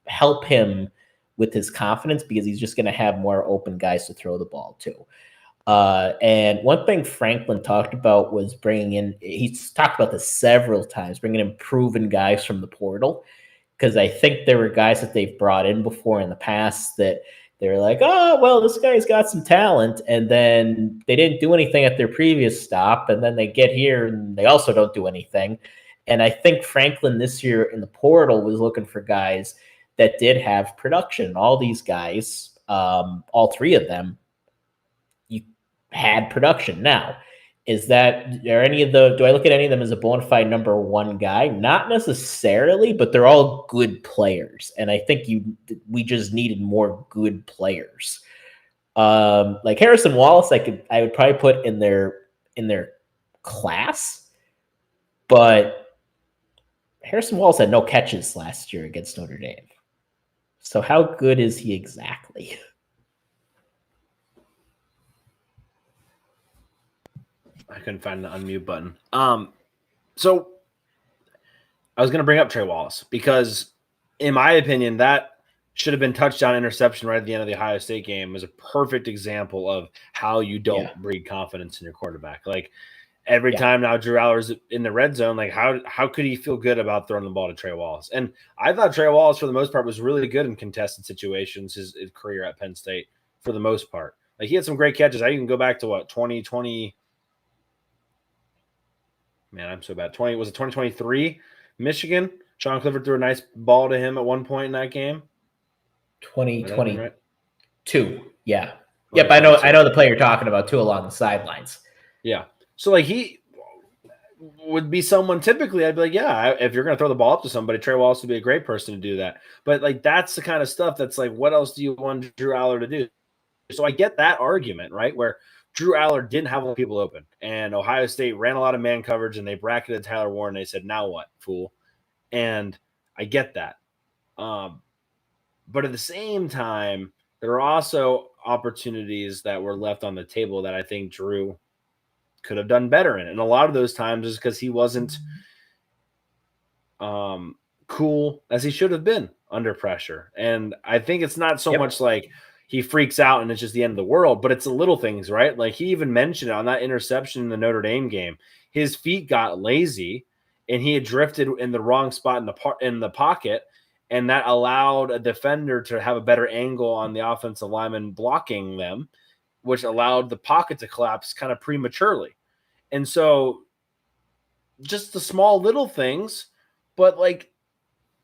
Speaker 2: help him with his confidence, because he's just going to have more open guys to throw the ball to. And one thing Franklin talked about was he's talked about this several times, bringing in proven guys from the portal. Because I think there were guys that they've brought in before in the past that they're like, oh, well, this guy's got some talent. And then they didn't do anything at their previous stop. And then they get here and they also don't do anything. And I think Franklin this year in the portal was looking for guys that did have production. All these guys, all three of them, you had production. Now, do I look at any of them as a bona fide number one guy? Not necessarily, but they're all good players. And I think we just needed more good players. Like Harrison Wallace, I would probably put in their class, but Harrison Wallace had no catches last year against Notre Dame. So how good is he exactly?
Speaker 1: I couldn't find the unmute button. So I was going to bring up Trey Wallace because, in my opinion, that should have been touchdown interception right at the end of the Ohio State game. Is a perfect example of how you don't breed confidence in your quarterback. Like every time now, Drew Allar's in the red zone. Like how could he feel good about throwing the ball to Trey Wallace? And I thought Trey Wallace, for the most part, was really good in contested situations. His career at Penn State, for the most part, like he had some great catches. I can go back to 2020. Man, I'm so bad. Was it 2023? Michigan. Sean Clifford threw a nice ball to him at one point in that game.
Speaker 2: 2022. Yeah. Yep. I know the player you're talking about too, along the sidelines.
Speaker 1: Yeah. So like he would be someone typically I'd be like, yeah, if you're going to throw the ball up to somebody, Trey Wallace would be a great person to do that. But like, that's the kind of stuff that's like, what else do you want Drew Allar to do? So I get that argument, right? Where Drew Allar didn't have a lot of people open, and Ohio State ran a lot of man coverage, and they bracketed Tyler Warren. They said, now what, fool? And I get that. But at the same time, there are also opportunities that were left on the table that I think Drew could have done better in. And a lot of those times is because he wasn't cool as he should have been under pressure. And I think it's not so much like he freaks out and it's just the end of the world, but it's the little things, right? Like he even mentioned it on that interception in the Notre Dame game. His feet got lazy and he had drifted in the wrong spot in the pocket, and that allowed a defender to have a better angle on the offensive lineman blocking them, which allowed the pocket to collapse kind of prematurely. And so just the small little things, but like,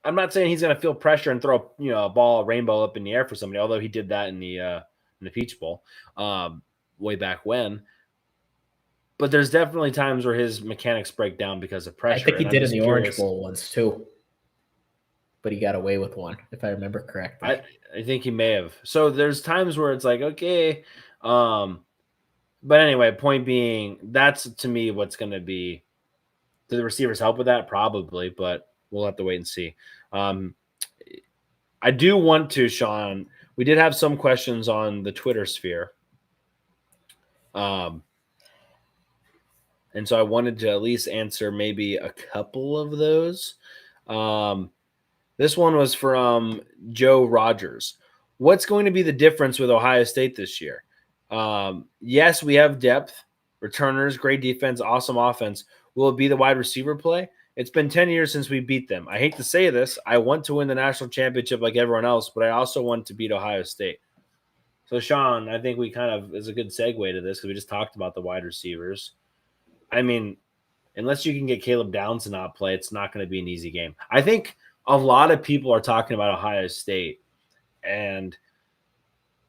Speaker 1: I'm not saying he's going to feel pressure and throw, a rainbow up in the air for somebody, although he did that in the Peach Bowl way back when. But there's definitely times where his mechanics break down because of pressure.
Speaker 2: I think he did in the Orange Bowl once too, but he got away with one, if I remember correctly.
Speaker 1: I think he may have. So there's times where it's like, okay. But anyway, point being, that's to me what's going to be. Do the receivers help with that? Probably, but we'll have to wait and see. I do want to, Sean, we did have some questions on the Twitter sphere. And so I wanted to at least answer maybe a couple of those. This one was from Joe Rogers. What's going to be the difference with Ohio State this year? Yes, we have depth, returners, great defense, awesome offense. Will it be the wide receiver play? It's been 10 years since we beat them. I hate to say this. I want to win the national championship like everyone else, but I also want to beat Ohio State. So, Sean, I think we kind of is a good segue to this because we just talked about the wide receivers. I mean, unless you can get Caleb Downs to not play, it's not going to be an easy game. I think a lot of people are talking about Ohio State, and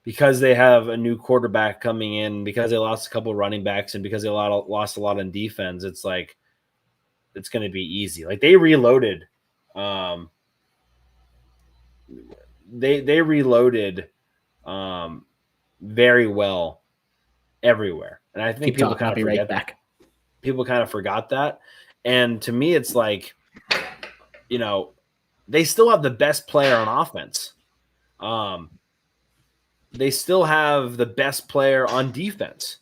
Speaker 1: because they have a new quarterback coming in, because they lost a couple of running backs, and because they lost a lot on defense, it's like it's going to be easy. Like they reloaded. They reloaded very well everywhere, and I think people kind of forget that. People kind of forgot that, and to me, it's like, they still have the best player on offense. They still have the best player on defense.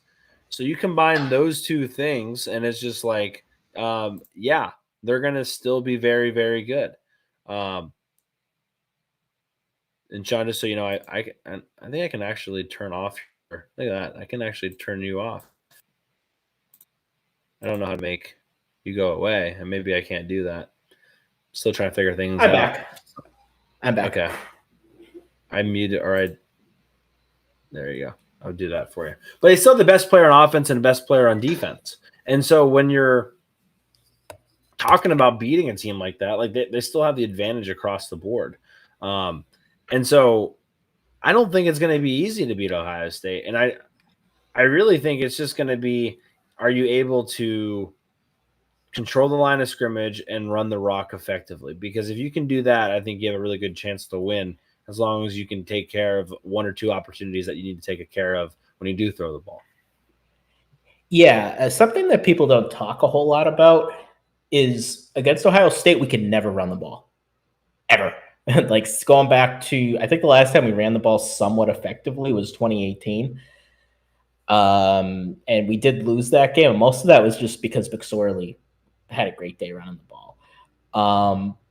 Speaker 1: So you combine those two things, and it's just like, they're going to still be very, very good. And Sean, just so you know, I think I can actually turn off Look at that. I can actually turn you off. I don't know how to make you go away, and maybe I can't do that. Still trying to figure things out.
Speaker 2: I'm back.
Speaker 1: Okay. I muted, there you go. I'll do that for you. But he's still the best player on offense and the best player on defense. And so when you're talking about beating a team like that, like they still have the advantage across the board. And so I don't think it's going to be easy to beat Ohio State. And I really think it's just going to be, are you able to control the line of scrimmage and run the rock effectively? Because if you can do that, I think you have a really good chance to win, as long as you can take care of one or two opportunities that you need to take care of when you do throw the ball.
Speaker 2: Yeah, something that people don't talk a whole lot about is against Ohio State, we can never run the ball, ever. Like going back to, I think the last time we ran the ball somewhat effectively was 2018. And we did lose that game. And most of that was just because McSorley had a great day running the ball.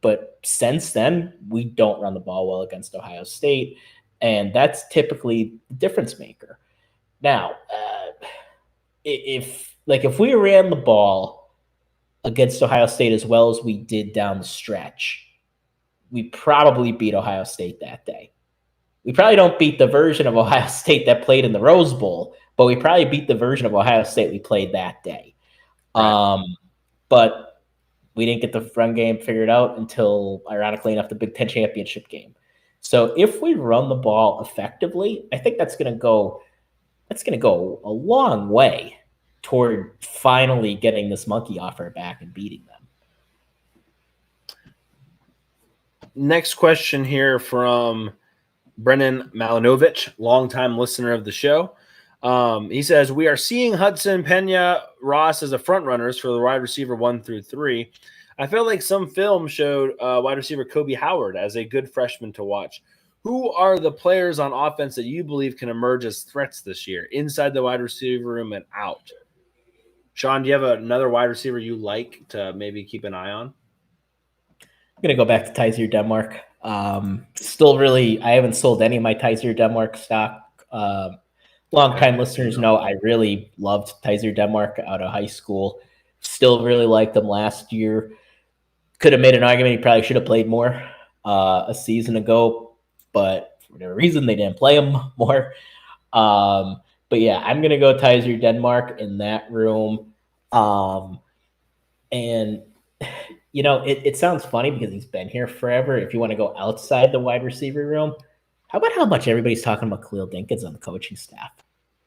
Speaker 2: But since then, we don't run the ball well against Ohio State. And that's typically the difference maker. Now, if we ran the ball against Ohio State as well as we did down the stretch, we probably beat Ohio State that day. We probably don't beat the version of Ohio State that played in the Rose Bowl, but we probably beat the version of Ohio State we played that day. Right. But we didn't get the run game figured out until, ironically enough, the Big Ten championship game. So if we run the ball effectively, I think that's going to go a long way toward finally getting this monkey off our back and beating them.
Speaker 1: Next question here from Brennan Malinovich, longtime listener of the show. He says, we are seeing Hudson, Pena, Ross as the front runners for the wide receiver 1 through 3. I feel like some film showed wide receiver Kobe Howard as a good freshman to watch. Who are the players on offense that you believe can emerge as threats this year, inside the wide receiver room and out? Shawn, do you have another wide receiver you like to maybe keep an eye on?
Speaker 2: I'm going to go back to Tysier Denmark. I haven't sold any of my Tysier Denmark stock. Long-time listeners know I really loved Tysier Denmark out of high school. Still really liked him last year. Could have made an argument he probably should have played more a season ago, but for whatever reason, they didn't play him more. But yeah, I'm going to go Tysier Denmark in that room. And you know, it sounds funny because he's been here forever. If you want to go outside the wide receiver room, how about how much everybody's talking about Khalil Dinkins on the coaching staff?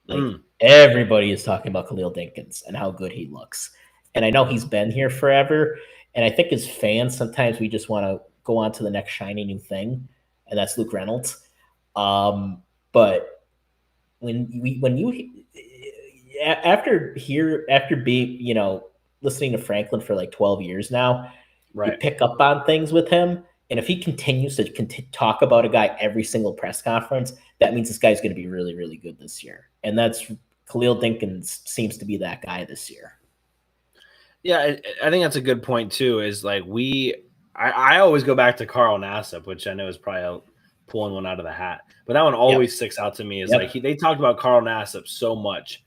Speaker 2: Like everybody is talking about Khalil Dinkins and how good he looks. And I know he's been here forever. And I think as fans, sometimes we just want to go on to the next shiny new thing, and that's Luke Reynolds. But after being, you know, listening to Franklin for like 12 years now, right, you pick up on things with him. And if he continues to talk about a guy every single press conference, that means this guy's going to be really, really good this year. And that's Khalil Dinkins seems to be that guy this year.
Speaker 1: Yeah, I think that's a good point too, is like I always go back to Carl Nassib, which I know is probably pulling one out of the hat. But that one always sticks out to me is like they talked about Carl Nassib so much.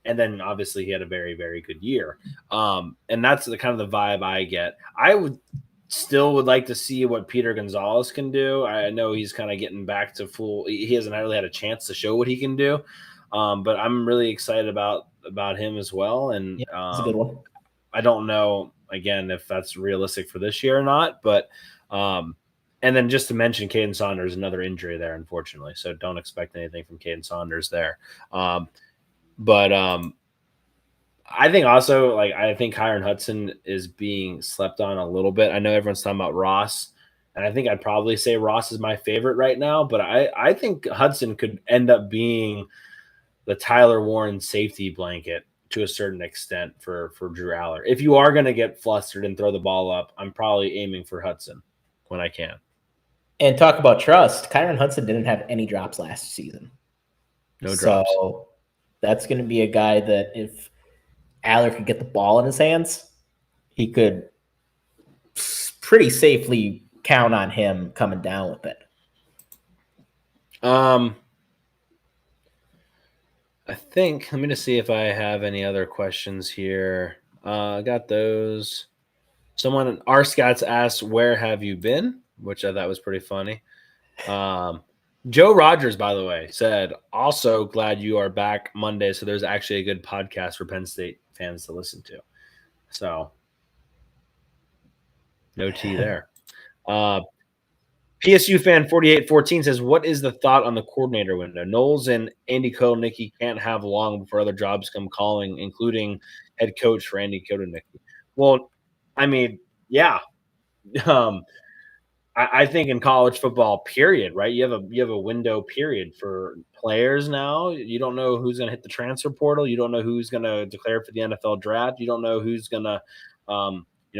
Speaker 1: And then obviously he had a very, very good year. And that's the kind of the vibe I get. I would like to see what Peter Gonzalez can do. I know he's kind of getting back to full. He hasn't really had a chance to show what he can do. But I'm really excited about him as well. And
Speaker 2: that's a good one.
Speaker 1: I don't know, again, if that's realistic for this year or not. But and then just to mention, Caden Saunders, another injury there, unfortunately. So don't expect anything from Caden Saunders there. But I think also, I think Kyron Hudson is being slept on a little bit. I know everyone's talking about Ross, and I think I'd probably say Ross is my favorite right now, but I think Hudson could end up being the Tyler Warren safety blanket to a certain extent for Drew Allar. If you are going to get flustered and throw the ball up, I'm probably aiming for Hudson when I can.
Speaker 2: And talk about trust. Kyron Hudson didn't have any drops last season.
Speaker 1: No drops.
Speaker 2: So that's going to be a guy that if Allar could get the ball in his hands, he could pretty safely count on him coming down with it.
Speaker 1: I think, let me just see if I have any other questions here. I got those. Someone, our Scouts asked, where have you been? Which I thought was pretty funny. Joe Rogers, by the way, said, also glad you are back Monday. So there's actually a good podcast for Penn State fans to listen to. So no tea there. PSU fan 4814 says, what is the thought on the coordinator window? Knowles and Andy Kotelnicki can't have long before other jobs come calling, including head coach for Andy Kotelnicki. Well, I mean, yeah. I think in college football, period, right? You have a window period for players now. You don't know who's going to hit the transfer portal. You don't know who's going to declare for the NFL draft. You don't know who's going to,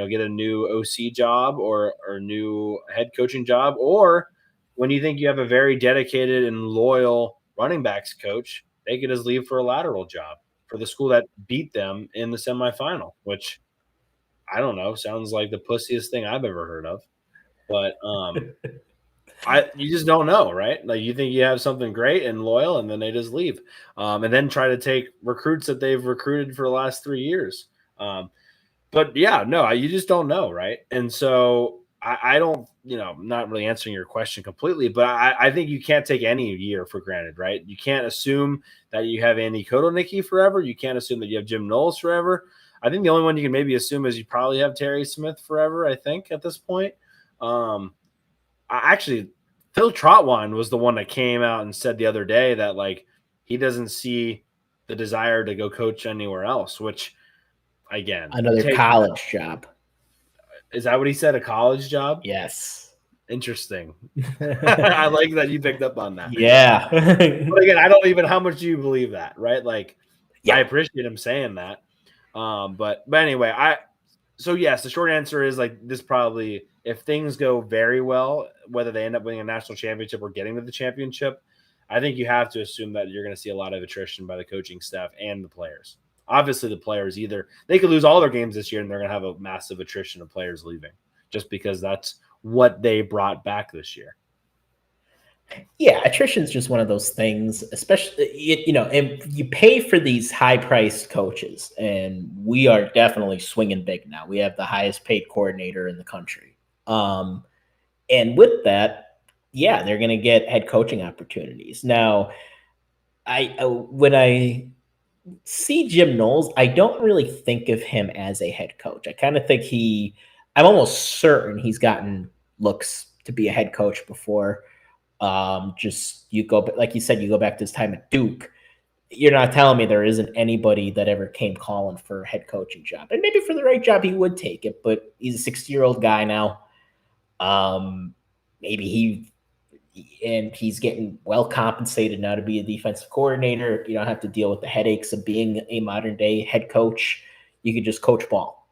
Speaker 1: get a new OC job or new head coaching job. Or when you think you have a very dedicated and loyal running backs coach, they could just leave for a lateral job for the school that beat them in the semifinal, which I don't know, sounds like the pussiest thing I've ever heard of. But you just don't know, right? Like you think you have something great and loyal, and then they just leave, and then try to take recruits that they've recruited for the last 3 years. But yeah, no, you just don't know, right? And so I don't, I'm not really answering your question completely, but I think you can't take any year for granted, right? You can't assume that you have Andy Kotelnicki forever. You can't assume that you have Jim Knowles forever. I think the only one you can maybe assume is you probably have Terry Smith forever. I think at this point. Actually, Phil Trotwine was the one that came out and said the other day that like he doesn't see the desire to go coach anywhere else, which again,
Speaker 2: another college job.
Speaker 1: Is that what he said? A college job?
Speaker 2: Yes.
Speaker 1: Interesting. I like that you picked up on that.
Speaker 2: Yeah.
Speaker 1: But again, I don't even, how much do you believe that, right? Like,
Speaker 2: yeah.
Speaker 1: I appreciate him saying that. But anyway, so yes, the short answer is like this probably, if things go very well, whether they end up winning a national championship or getting to the championship, I think you have to assume that you're going to see a lot of attrition by the coaching staff and the players. Obviously, the players either they could lose all their games this year and they're going to have a massive attrition of players leaving just because that's what they brought back this year.
Speaker 2: Yeah, attrition is just one of those things, especially, and you pay for these high-priced coaches, and we are definitely swinging big now. We have the highest paid coordinator in the country. And with that, yeah, they're going to get head coaching opportunities. Now, when I see Jim Knowles, I don't really think of him as a head coach. I kind of think I'm almost certain he's gotten looks to be a head coach before. Just you go, like you said, you go back to his time at Duke. You're not telling me there isn't anybody that ever came calling for a head coaching job, and maybe for the right job he would take it. But he's a 60-year-old guy now. Maybe he's getting well compensated now to be a defensive coordinator. You don't have to deal with the headaches of being a modern day head coach. You could just coach ball,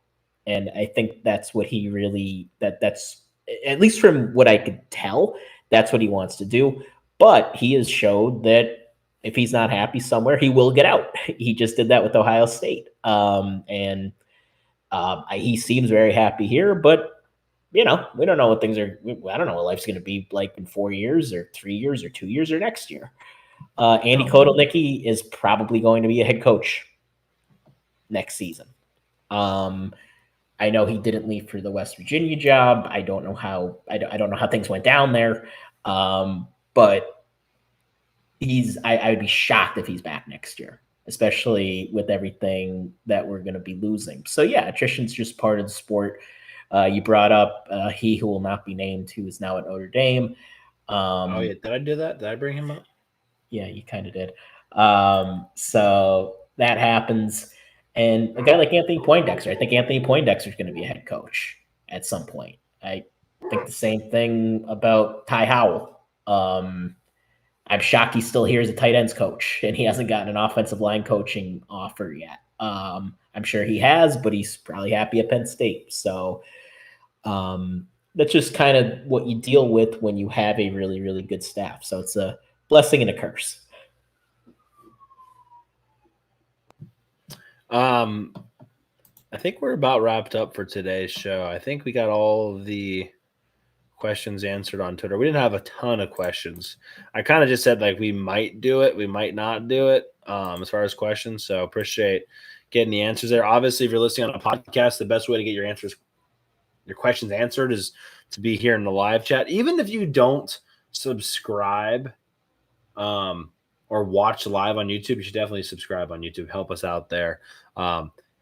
Speaker 2: and I think that's what he really that's at least from what I could tell. That's what he wants to do. But he has showed that if he's not happy somewhere, he will get out. He just did that with Ohio State. He seems very happy here, but, we don't know what things are. I don't know what life's going to be like in 4 years or 3 years or 2 years or next year. Andy Kotelnicki is probably going to be a head coach next season. I know he didn't leave for the West Virginia job. I don't know how things went down there. But I would be shocked if he's back next year, especially with everything that we're going to be losing. So yeah, attrition's just part of the sport. You brought up he who will not be named, who is now at Notre Dame.
Speaker 1: Oh yeah, did I do that? Did I bring him up?
Speaker 2: Yeah, you kind of did. So that happens. And a guy like Anthony Poindexter, I think Anthony Poindexter is going to be a head coach at some point. I think the same thing about Ty Howell. I'm shocked he's still here as a tight ends coach, and he hasn't gotten an offensive line coaching offer yet. I'm sure he has, but he's probably happy at Penn State. So that's just kind of what you deal with when you have a really, really good staff. So it's a blessing and a curse.
Speaker 1: I think we're about wrapped up for today's show. I think we got all of the questions answered on Twitter. We didn't have a ton of questions. I kind of just said like we might do it, we might not do it. as far as questions. So appreciate getting the answers there. Obviously, if you're listening on a podcast, the best way to get your questions answered is to be here in the live chat. Even if you don't subscribe or watch live on YouTube, you should definitely subscribe on YouTube. Help us out there.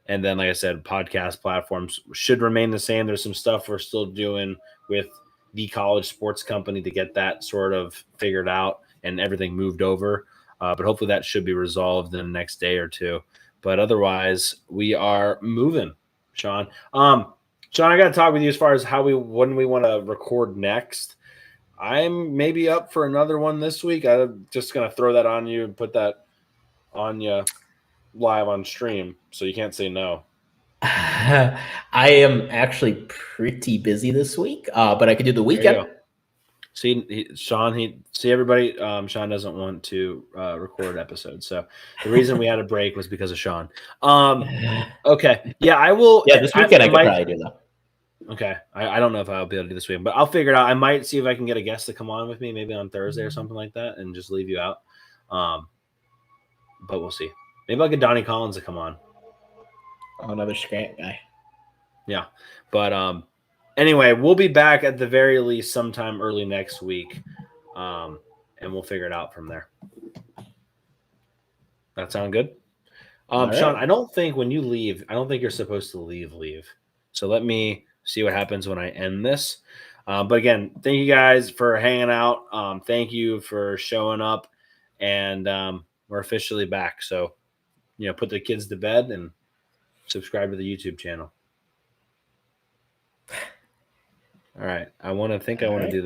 Speaker 1: And then, like I said, podcast platforms should remain the same. There's some stuff we're still doing with the college sports company to get that sort of figured out and everything moved over. But hopefully that should be resolved in the next day or two. But otherwise, we are moving, Shawn. Shawn, I got to talk with you as far as when we want to record next. I'm maybe up for another one this week. I'm just going to throw that on you and put that on you live on stream, so you can't say no.
Speaker 2: I am actually pretty busy this week, but I could do the weekend.
Speaker 1: See, Shawn, everybody. Shawn doesn't want to record episodes, so the reason we had a break was because of Shawn. Okay, yeah, I will.
Speaker 2: Yeah, this weekend I could probably do that.
Speaker 1: Okay, I don't know if I'll be able to do this weekend, but I'll figure it out. I might see if I can get a guest to come on with me, maybe on Thursday or something like that, and just leave you out. But we'll see. Maybe I'll get Donnie Collins to come on.
Speaker 2: Oh, another scant guy.
Speaker 1: Yeah, but anyway, we'll be back at the very least sometime early next week, and we'll figure it out from there. That sound good? Shawn, right. I don't think when you leave, I don't think you're supposed to leave. So let me see what happens when I end this. But again, thank you guys for hanging out. Thank you for showing up, and we're officially back. So, put the kids to bed and subscribe to the YouTube channel. All right. I want to do that.